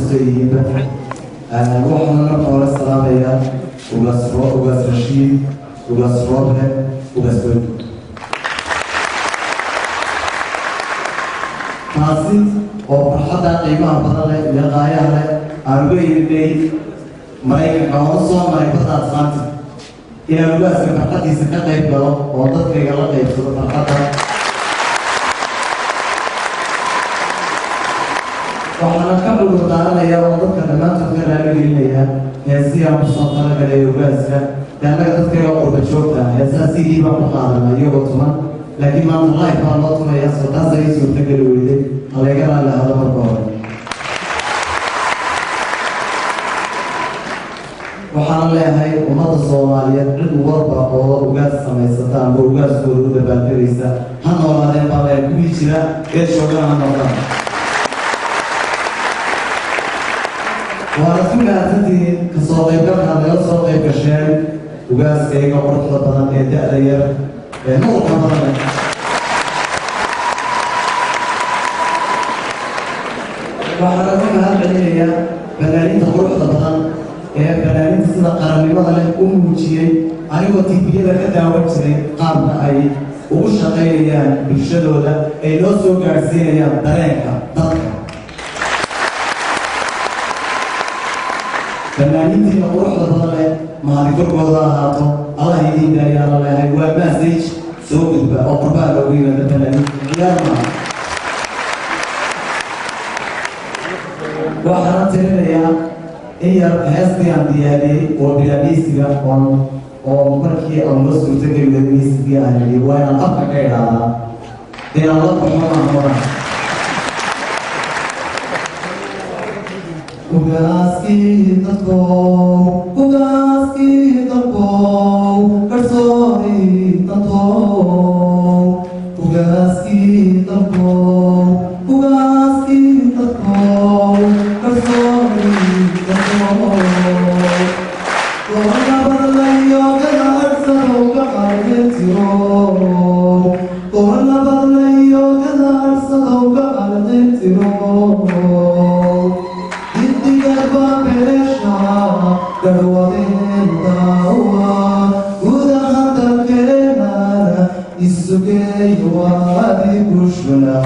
كسيين وحنا نقول السلام يا وغاس رشيد وغاس روبه وغاس بيتو taasi oo farxadda qiimaha badan leh iyo qaayaha leh aan uga yeedhay maraykanka oo soo maray badda Atlantic inaan ugaaska farxaddiisa ka qayb galo oo dadkayga la qaybsado farxadda waxaana ka dhugur daaranayaa oo dadka dhammaantood ka raaligelinaya heesii aan kusoo talagalay ugaaska annaga dadkayga qurba joogta heesaha sidii baan ku qaadanaa iyagoo tuman laakiin maanta live baan loo tumayaa soo taas ayay suurtageli weyday haleeganaa la hado marka hore waxaan leeyahay ummadda Soomaaliyeed cid walba oo ugaas samaysata ama ugaaskooda u dabaaldelaysa ha noolaadeen baa la kuwii jira geedshoogan ha noqdaan waana ku mahadsantihiin kasoo qaybgalka laga soo qayb gasheen ugaaskayga quruxda badan ee da'da yar ee nuurka badan waxaana ku mahadcelinayaa banaaninta quruxda badan ee banaaninta sida qarannimada leh u muujiyey anigoo tiibiyada ka daawan jiray qaabka ay ugu shaqaynayaan bulshadooda ay noo soo gaadhsiinayaan dareenka dadka banaanintiina quruxda badan leh mahadikorkooda ahaato allah idiin daayaa la leeyahay waa message soo gudba oo qurbaan loogu yimaada banaanin ciyaar maaha waxaan tirinayaa in yar heestii aan diyaariyey oo bilaabeysiga oo markii aan la suurtageliyo miisigii aan yidhi waa inaan afka ka idhaadaa inaan la baxo maahoran ugaaskii dadkow kalsooni dadkow ugaaskii dadkow kalsooni dadkow korna badlayo gadaarsadow gacalintiro korna badlayo gadaarsadow gacalintiro garwadeendawa gudaha dalkeenana isugeeyo waadi bulshada